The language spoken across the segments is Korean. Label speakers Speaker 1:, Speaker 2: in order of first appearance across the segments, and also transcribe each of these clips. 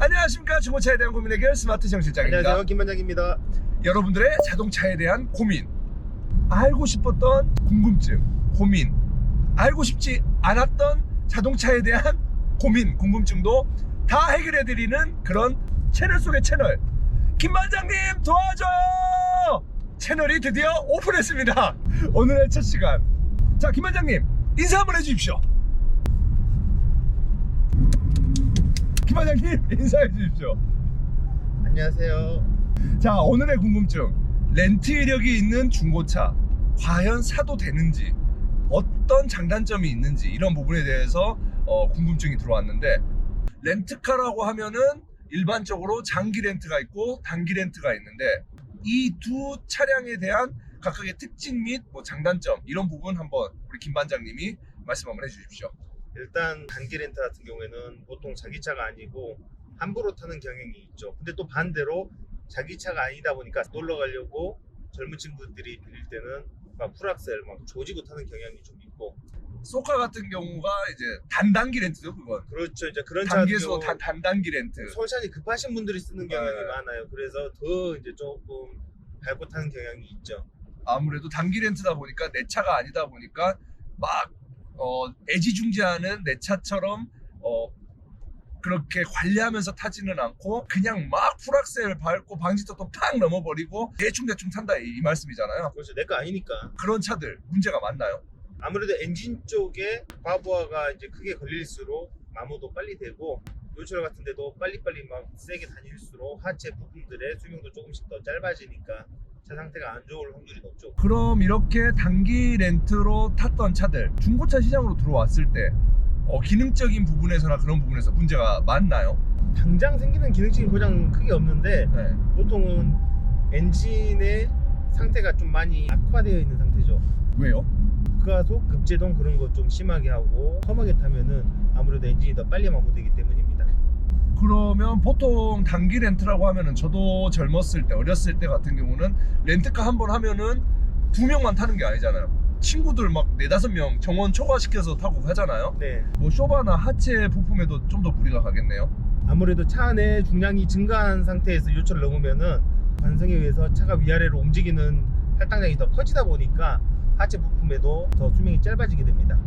Speaker 1: 안녕하십니까. 중고차에 대한 고민 해결 스마트 정실장입니다.
Speaker 2: 안녕하세요, 김반장입니다.
Speaker 1: 여러분들의 자동차에 대한 고민, 알고 싶었던 궁금증, 고민, 알고 싶지 않았던 자동차에 대한 고민, 궁금증도 다 해결해드리는 그런 채널 속의 채널. 김반장님 도와줘요! 채널이 드디어 오픈했습니다. 오늘의 첫 시간. 자, 김반장님 인사 한번 해주십시오. 김반장님 인사해 주십시오.
Speaker 2: 안녕하세요.
Speaker 1: 자, 오늘의 궁금증, 렌트 이력이 있는 중고차 과연 사도 되는지, 어떤 장단점이 있는지, 이런 부분에 대해서 궁금증이 들어왔는데, 렌트카라고 하면은 일반적으로 장기 렌트가 있고 단기 렌트가 있는데, 이 두 차량에 대한 각각의 특징 및 장단점, 이런 부분 한번 우리 김 반장님이 말씀 한번 해주십시오.
Speaker 2: 일단 단기 렌트 같은 경우에는 보통 자기 차가 아니고 함부로 타는 경향이 있죠. 근데 또 반대로 자기 차가 아니다 보니까 놀러 가려고 젊은 친구들이 빌릴 때는 막 풀악셀 막 조지고 타는 경향이 좀 있고.
Speaker 1: 소카 같은 경우가 이제 단단기 렌트죠, 그건.
Speaker 2: 그렇죠. 이제 그런
Speaker 1: 단기에서
Speaker 2: 차도
Speaker 1: 단단기 렌트.
Speaker 2: 솔찬이 급하신 분들이 쓰는 경향이
Speaker 1: 네.
Speaker 2: 많아요. 그래서 더 이제 조금 밟고 타는 경향이 있죠.
Speaker 1: 아무래도 단기 렌트다 보니까 내 차가 아니다 보니까 막 애지중지하는 내 차처럼 그렇게 관리하면서 타지는 않고 그냥 막 풀악셀 밟고 방지턱도 팍 넘어버리고 대충 탄다, 이 말씀이잖아요.
Speaker 2: 그렇죠. 내 거 아니니까.
Speaker 1: 그런 차들 문제가 많나요?
Speaker 2: 아무래도 엔진 쪽에 과부하가 이제 크게 걸릴수록 마모도 빨리 되고, 요철 같은 데도 빨리빨리 막 세게 다닐수록 하체 부품들의 수명도 조금씩 더 짧아지니까 차 상태가 안 좋을 확률이 높죠.
Speaker 1: 그럼 이렇게 단기 렌트로 탔던 차들 중고차 시장으로 들어왔을 때 기능적인 부분에서나 그런 부분에서 문제가 많나요?
Speaker 2: 당장 생기는 기능적인 고장 크게 없는데,
Speaker 1: 네.
Speaker 2: 보통은 엔진의 상태가 좀 많이 악화되어 있는 상태죠.
Speaker 1: 왜요?
Speaker 2: 급가속, 급제동 그런 거 좀 심하게 하고 험하게 타면은 아무래도 엔진이 더 빨리 마모되기 때문입니다.
Speaker 1: 그러면 보통 단기 렌트라고 하면은, 저도 젊었을 때, 어렸을 때 같은 경우는 렌트카 한 번 하면은 2명만 타는 게 아니잖아요. 친구들 막 4-5명 정원 초과시켜서 타고 하잖아요.
Speaker 2: 네.
Speaker 1: 쇼바나 하체 부품에도 좀 더 무리가 가겠네요.
Speaker 2: 아무래도 차 안에 중량이 증가한 상태에서 요철을 넘으면은 관성에 의해서 차가 위아래로 움직이는 할당량이 더 커지다 보니까 하체 부품에도 더 수명이 짧아지게 됩니다.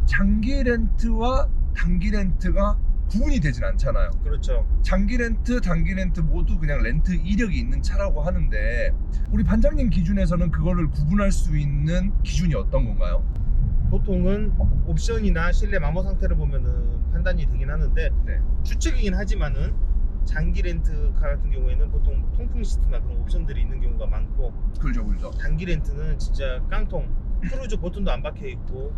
Speaker 1: 장기 렌트와 단기 렌트가 구분이 되진 않잖아요.
Speaker 2: 그렇죠.
Speaker 1: 장기 렌트, 단기 렌트 모두 그냥 렌트 이력이 있는 차라고 하는데, 우리 반장님 기준에서는 그거를 구분할 수 있는 기준이 어떤 건가요?
Speaker 2: 보통은 옵션이나 실내 마모 상태를 보면은 판단이 되긴 하는데,
Speaker 1: 네.
Speaker 2: 추측이긴 하지만은 장기 렌트카 같은 경우에는 보통 통풍 시트나 그런 옵션들이 있는 경우가 많고,
Speaker 1: 그렇죠.
Speaker 2: 단기 렌트는 진짜 깡통, 크루즈 버튼도 안 박혀 있고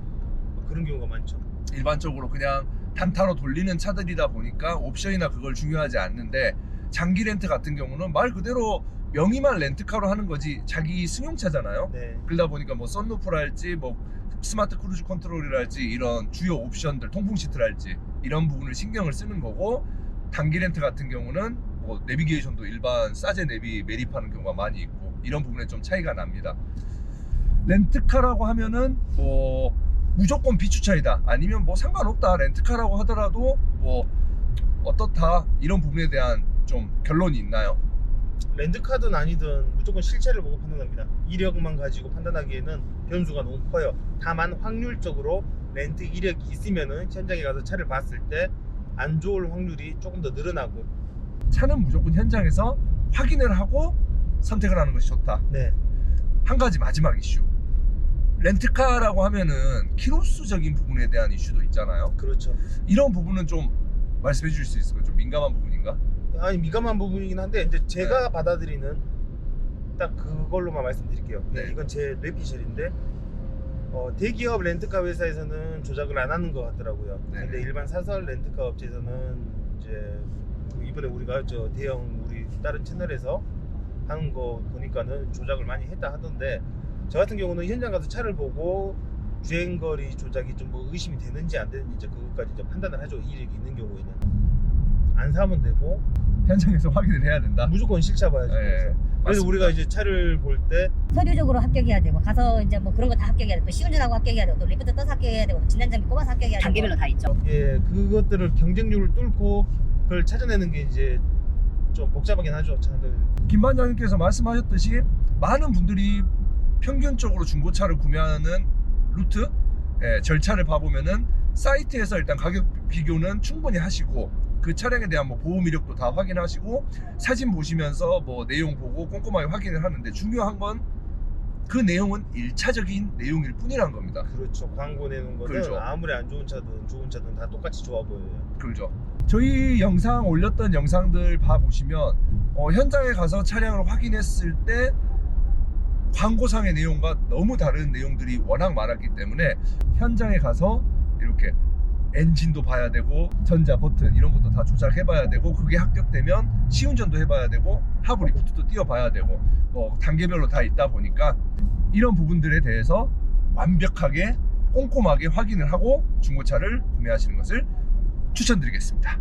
Speaker 2: 그런 경우가 많죠.
Speaker 1: 일반적으로 그냥 단타로 돌리는 차들이다 보니까 옵션이나 그걸 중요하지 않는데, 장기 렌트 같은 경우는 말 그대로 명의만 렌트카로 하는 거지 자기 승용차잖아요.
Speaker 2: 네.
Speaker 1: 그러다 보니까 선루프랄지 스마트 크루즈 컨트롤이랄지 이런 주요 옵션들, 통풍 시트랄지 이런 부분을 신경을 쓰는 거고, 단기 렌트 같은 경우는 내비게이션도 일반 싸제 내비 매립하는 경우가 많이 있고, 이런 부분에 좀 차이가 납니다. 렌트카라고 하면은 무조건 비추차이다, 아니면 상관없다, 렌트카라고 하더라도 어떻다, 이런 부분에 대한 좀 결론이 있나요?
Speaker 2: 렌트카든 아니든 무조건 실체를 보고 판단합니다. 이력만 가지고 판단하기에는 변수가 너무 커요. 다만 확률적으로 렌트 이력이 있으면은 현장에 가서 차를 봤을 때 안 좋을 확률이 조금 더 늘어나고.
Speaker 1: 차는 무조건 현장에서 확인을 하고 선택을 하는 것이 좋다.
Speaker 2: 네.
Speaker 1: 한 가지 마지막 이슈, 렌트카라고 하면은 키로수적인 부분에 대한 이슈도 있잖아요.
Speaker 2: 그렇죠.
Speaker 1: 이런 부분은 좀 말씀해 주실 수 있을까요? 좀 민감한 부분인가?
Speaker 2: 아니, 민감한 부분이긴 한데 이제 제가
Speaker 1: 네.
Speaker 2: 받아들이는 딱 그걸로만 말씀드릴게요.
Speaker 1: 네.
Speaker 2: 이건 제 뇌피셜인데, 대기업 렌트카 회사에서는 조작을 안 하는 것 같더라고요.
Speaker 1: 네.
Speaker 2: 근데 일반 사설 렌트카 업체에서는 이제 이번에 우리가 대형 우리 다른 채널에서 하는 거 보니까는 조작을 많이 했다 하던데, 저 같은 경우는 현장 가서 차를 보고 주행거리 조작이 좀 의심이 되는지 안 되는지 이제 그것까지 이제 판단을 하죠. 이력이 있는 경우에는 안 사면 되고
Speaker 1: 현장에서 확인을 해야 된다.
Speaker 2: 무조건 실차 봐야죠.
Speaker 1: 네,
Speaker 2: 그래서
Speaker 1: 맞습니다.
Speaker 2: 우리가 이제 차를 볼 때
Speaker 3: 서류적으로 합격해야 되고, 가서 이제 그런 거 다 합격해야 되고, 또 시운전하고 합격해야 되고, 또 리프트 떠서 합격해야 되고, 진단장비 뽑아서 합격해야 되고,
Speaker 4: 단계별로 다 있죠.
Speaker 2: 그것들을 경쟁률을 뚫고 그걸 찾아내는 게 이제 좀 복잡하긴 하죠. 차들.
Speaker 1: 김 반장님께서 말씀하셨듯이 많은 분들이 평균적으로 중고차를 구매하는 루트, 절차를 봐보면은 사이트에서 일단 가격 비교는 충분히 하시고 그 차량에 대한 뭐 보험 이력도 다 확인하시고 사진 보시면서 뭐 내용 보고 꼼꼼하게 확인을 하는데 중요한 건 그 내용은 1차적인 내용일 뿐이라는 겁니다.
Speaker 2: 그렇죠. 광고 내는 거는
Speaker 1: 그렇죠.
Speaker 2: 아무리 안 좋은 차든 좋은 차든 다 똑같이 좋아 보여요.
Speaker 1: 그렇죠. 저희 영상 올렸던 영상들 봐보시면 현장에 가서 차량을 확인했을 때 광고상의 내용과 너무 다른 내용들이 워낙 많았기 때문에 현장에 가서 이렇게 엔진도 봐야 되고 전자 버튼 이런 것도 다 조작해 봐야 되고 그게 합격되면 시운전도 해봐야 되고 하부 리프트도 띄워봐야 되고 뭐 단계별로 다 있다 보니까 이런 부분들에 대해서 완벽하게 꼼꼼하게 확인을 하고 중고차를 구매하시는 것을 추천드리겠습니다.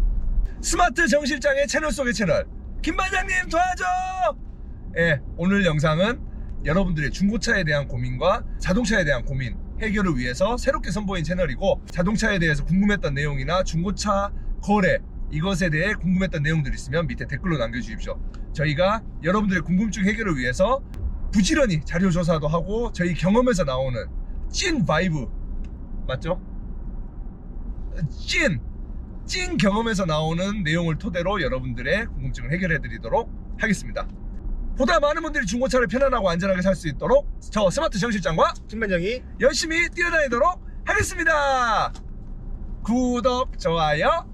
Speaker 1: 스마트 정 실장의 채널 속의 채널 김 반장님 도와줘! 오늘 영상은 여러분들의 중고차에 대한 고민과 자동차에 대한 고민 해결을 위해서 새롭게 선보인 채널이고 자동차에 대해서 궁금했던 내용이나 중고차 거래 이것에 대해 궁금했던 내용들이 있으면 밑에 댓글로 남겨주십시오. 저희가 여러분들의 궁금증 해결을 위해서 부지런히 자료 조사도 하고 저희 경험에서 나오는 찐 바이브 맞죠? 찐 경험에서 나오는 내용을 토대로 여러분들의 궁금증을 해결해 드리도록 하겠습니다. 보다 많은 분들이 중고차를 편안하고 안전하게 살 수 있도록 저 스마트 정 실장과
Speaker 2: 김 반장이
Speaker 1: 열심히 뛰어다니도록 하겠습니다. 구독, 좋아요